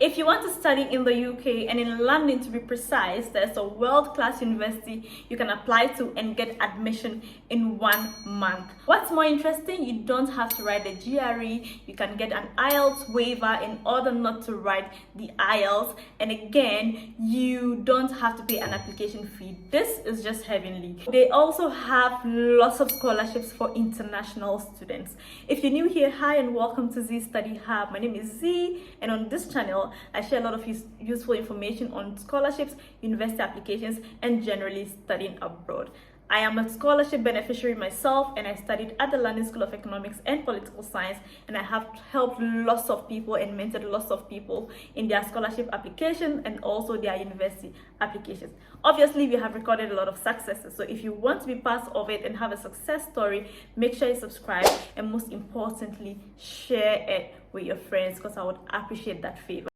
If you want to study in the UK and in London to be precise, there's a world-class university you can apply to and get admission in 1 month. What's more interesting, you don't have to write the GRE, you can get an Ielts waiver in order not to write the Ielts, and again, you don't have to pay an application fee. This is just heavenly. They also have lots of scholarships for international students. If you're new here, hi and welcome to Z Study Hub. My name is Z, and on this channel I share a lot of useful information on scholarships, university applications, and generally studying abroad. I am a scholarship beneficiary myself, and I studied at the London School of Economics and Political Science, and I have helped lots of people and mentored lots of people in their scholarship application and also their university applications. Obviously, we have recorded a lot of successes, so if you want to be part of it and have a success story, make sure you subscribe, and most importantly, share it with your friends, because I would appreciate that favor.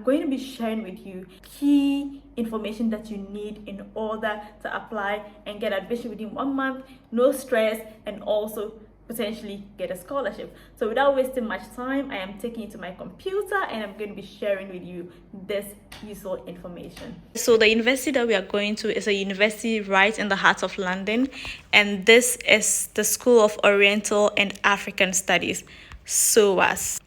Going to be sharing with you key information that you need in order to apply and get admission within 1 month, no stress, and also potentially get a scholarship. So without wasting much time, I am taking you to my computer and I'm going to be sharing with you this useful information. So the university that we are going to is a university right in the heart of London, and this is the School of Oriental and African Studies, SOAS.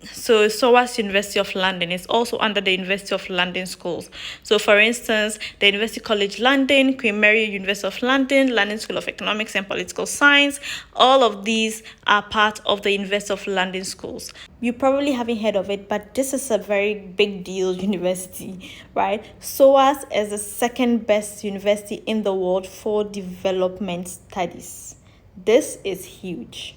So SOAS University of London is also under the University of London schools. So for instance, the University College London, Queen Mary University of London, London School of Economics and Political Science, all of these are part of the University of London schools. You probably haven't heard of it, but this is a very big deal university, right? SOAS is the second best university in the world for development studies. This is huge.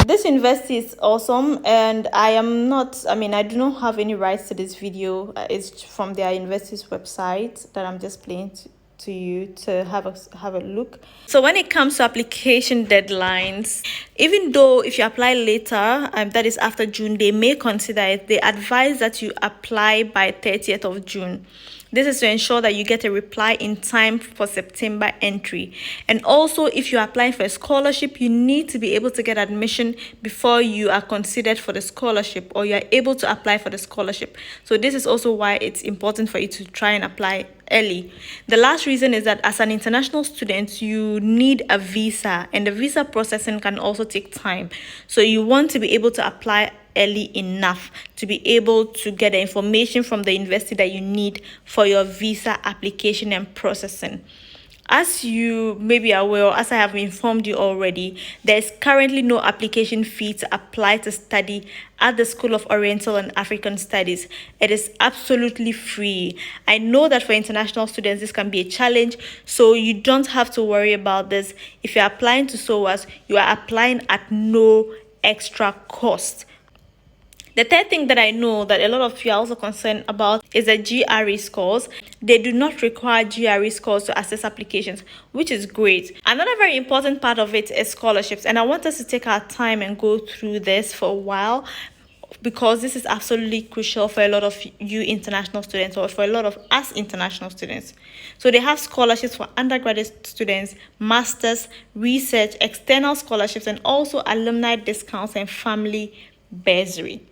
This university is awesome, and I do not have any rights to this video. It's from their university's website that I'm just playing to you to have a look. So when it comes to application deadlines, even though if you apply later, that is after June, they may consider it. They advise that you apply by 30th of June. This is to ensure that you get a reply in time for September entry. And also, if you're applying for a scholarship, you need to be able to get admission before you are considered for the scholarship, or you're able to apply for the scholarship. So this is also why it's important for you to try and apply early. The last reason is that as an international student, you need a visa, and the visa processing can also take time. So you want to be able to apply early enough to be able to get the information from the university that you need for your visa application and processing. As you may be aware, or as I have informed you already, there is currently no application fee to apply to study at the School of Oriental and African Studies. It is absolutely free. I know that for international students, this can be a challenge, so you don't have to worry about this. If you're applying to SOAS, you are applying at no extra cost. The third thing that I know that a lot of you are also concerned about is the Gre scores. They do not require Gre scores to access applications, which is great. Another very important part of it is scholarships, and I want us to take our time and go through this for a while, because this is absolutely crucial for a lot of you international students, or for a lot of us international students. So they have scholarships for undergraduate students, masters, research, external scholarships, and also alumni discounts and family bursary.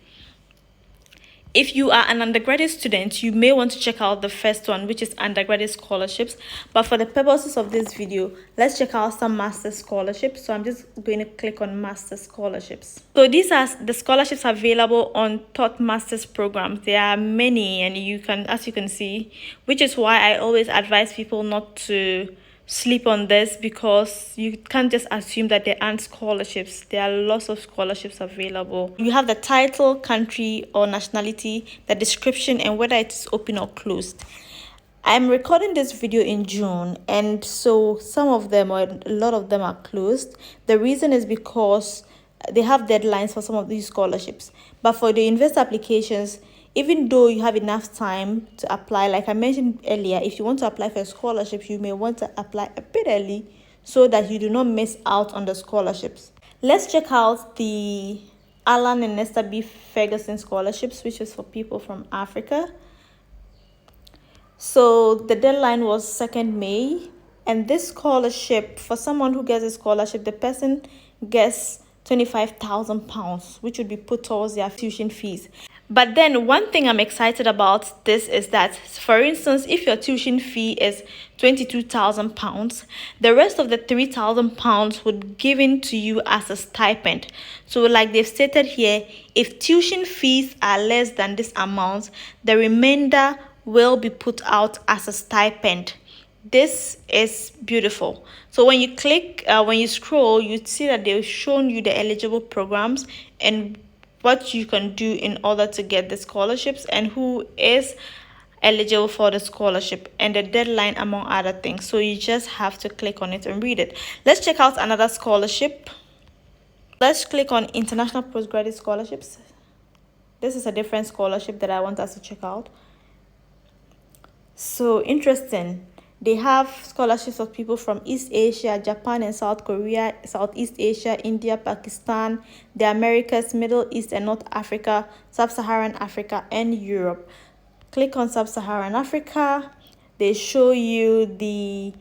If you are an undergraduate student, you may want to check out the first one, which is undergraduate scholarships. But for the purposes of this video, let's check out some master scholarships. So I'm just going to click on master scholarships. So these are the scholarships available on Thought Masters programs. There are many, and as you can see, which is why I always advise people not to sleep on this, because you can't just assume that there aren't scholarships. There are lots of scholarships available. You have the title, country or nationality, the description, and whether it's open or closed. I'm recording this video in June, and so some of them, or a lot of them, are closed. The reason is because they have deadlines for some of these scholarships. But for the university applications, even though you have enough time to apply, like I mentioned earlier, if you want to apply for a scholarship, you may want to apply a bit early so that you do not miss out on the scholarships. Let's check out the Alan and Nesta B. Ferguson scholarships, which is for people from Africa. So the deadline was 2nd May, and this scholarship, for someone who gets a scholarship, the person gets £25,000, which would be put towards their tuition fees. But then one thing I'm excited about this is that, for instance, if your tuition fee is £22,000, the rest of the £3,000 would be given to you as a stipend. So like they've stated here, if tuition fees are less than this amount, the remainder will be put out as a stipend. This is beautiful. So when you click, when you scroll, you see that they've shown you the eligible programs and what you can do in order to get the scholarships and who is eligible for the scholarship and the deadline, among other things. So you just have to click on it and read it. Let's check out another scholarship. Let's click on International Postgraduate Scholarships. This is a different scholarship that I want us to check out. So interesting. They have scholarships of people from East Asia, Japan and South Korea, Southeast Asia, India, Pakistan, the Americas, Middle East and North Africa, Sub-Saharan Africa, and Europe. Click on Sub-Saharan Africa. They show you the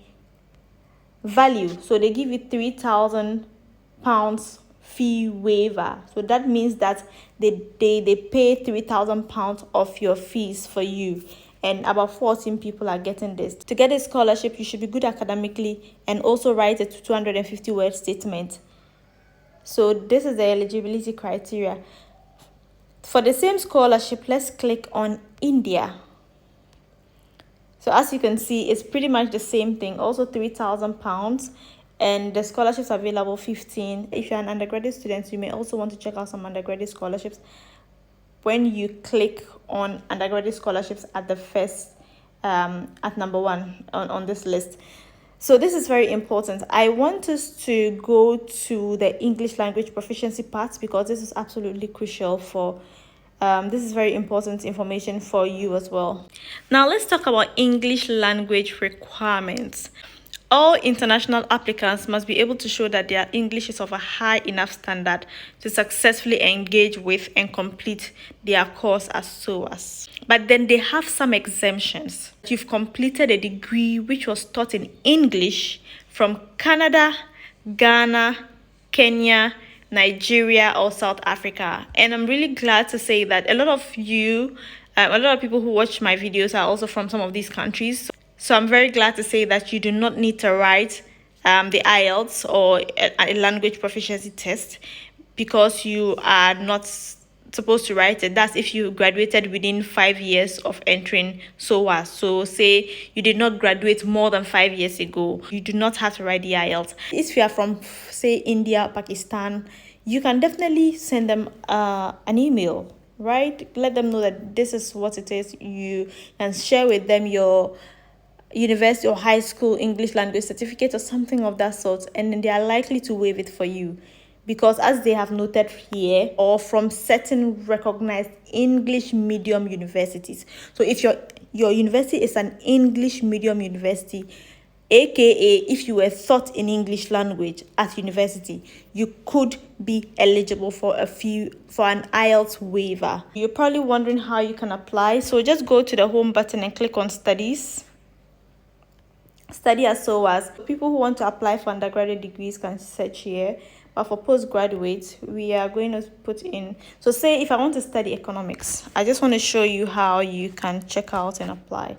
value. So they give you £3,000 fee waiver. So that means that they pay £3,000 of your fees for you. And about 14 people are getting this. To get a scholarship, you should be good academically and also write a 250-word statement. So this is the eligibility criteria. For the same scholarship, let's click on India. So as you can see, it's pretty much the same thing. Also £3,000, and the scholarships are available 15. If you're an undergraduate student, you may also want to check out some undergraduate scholarships. When you click on undergraduate scholarships at the first, at number 1 on this list. So this is very important. I want us to go to the English language proficiency part because this is absolutely crucial for, this is very important information for you as well. Now let's talk about English language requirements. All international applicants must be able to show that their English is of a high enough standard to successfully engage with and complete their course as SOAS. But then they have some exemptions. You've completed a degree which was taught in English from Canada, Ghana, Kenya, Nigeria, or South Africa. And I'm really glad to say that a lot of you, a lot of people who watch my videos are also from some of these countries. So I'm very glad to say that you do not need to write the Ielts or a language proficiency test because you are not supposed to write it. That's if you graduated within 5 years of entering SOAS. So say you did not graduate more than 5 years ago, you do not have to write the Ielts. If you are from, say, India, Pakistan, you can definitely send them an email, right? Let them know that this is what it is. You can share with them your university or high school English language certificate or something of that sort, and then they are likely to waive it for you because, as they have noted here, or from certain recognized English medium universities. So if your university is an English medium university, aka if you were taught in English language at university, you could be eligible for an Ielts waiver. You're probably wondering how you can apply. So just go to the home button and click on studies. Study as SOAS. People who want to apply for undergraduate degrees can search here, but for postgraduate, we are going to put in. So say if I want to study economics, I just want to show you how you can check out and apply.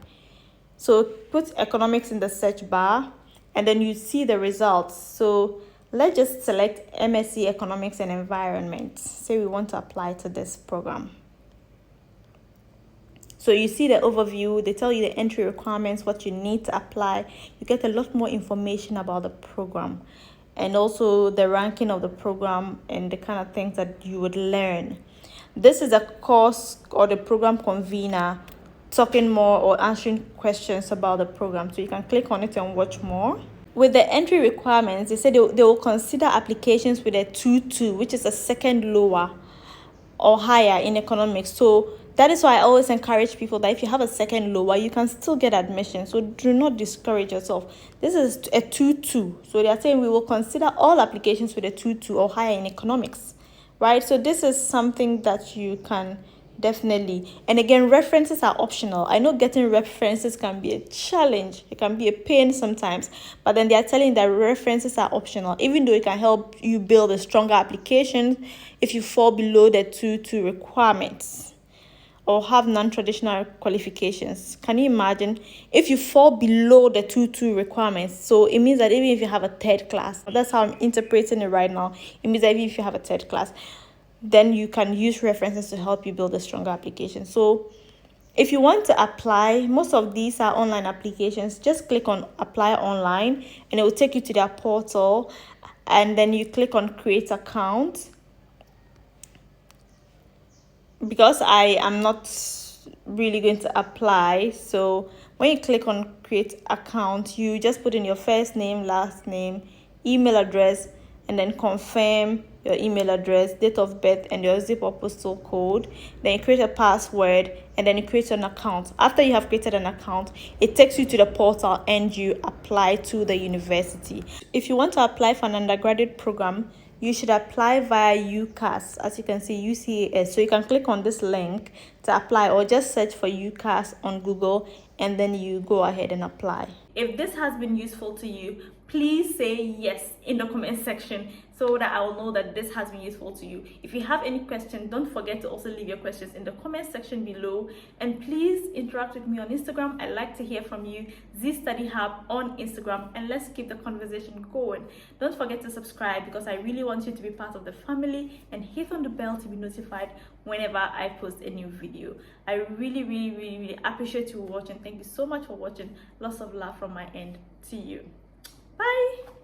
So put economics in the search bar and then you see the results. So let's just select MSc Economics and Environment. Say we want to apply to this program. So you see the overview, they tell you the entry requirements, what you need to apply. You get a lot more information about the program and also the ranking of the program and the kind of things that you would learn. This is a course or the program convener talking more or answering questions about the program. So you can click on it and watch more. With the entry requirements, they said they will consider applications with a 2.2, which is a second lower or higher in economics. So that is why I always encourage people that if you have a second lower, you can still get admission. So do not discourage yourself. This is a 2-2. So they are saying we will consider all applications with a 2-2 or higher in economics, right? So this is something that you can definitely. And again, references are optional. I know getting references can be a challenge. It can be a pain sometimes. But then they are telling that references are optional, even though it can help you build a stronger application if you fall below the 2-2 requirements or have non-traditional qualifications. Can you imagine if you fall below the 2-2 requirements? So it means that even if you have a third class, that's how I'm interpreting it right now. It means that even if you have a third class, then you can use references to help you build a stronger application. So if you want to apply, most of these are online applications. Just click on apply online and it will take you to their portal, and then you click on create account. Because I am not really going to apply, so when you click on create account, you just put in your first name, last name, email address, and then confirm your email address, date of birth, and your zip or postal code. Then you create a password, and then you create an account. After you have created an account, it takes you to the portal and you apply to the university. If you want to apply for an undergraduate program, you should apply via UCAS. As you can see, UCAS. So you can click on this link to apply, or just search for UCAS on Google, and then you go ahead and apply. If this has been useful to you, please say yes in the comment section so that I will know that this has been useful to you. If you have any questions, don't forget to also leave your questions in the comment section below, and please interact with me on Instagram. I like to hear from you, Z Study Hub on Instagram, and let's keep the conversation going. Don't forget to subscribe because I really want you to be part of the family, and hit on the bell to be notified whenever I post a new video. I really appreciate you watching. Thank you so much for watching. Lots of love from my end to you. Bye.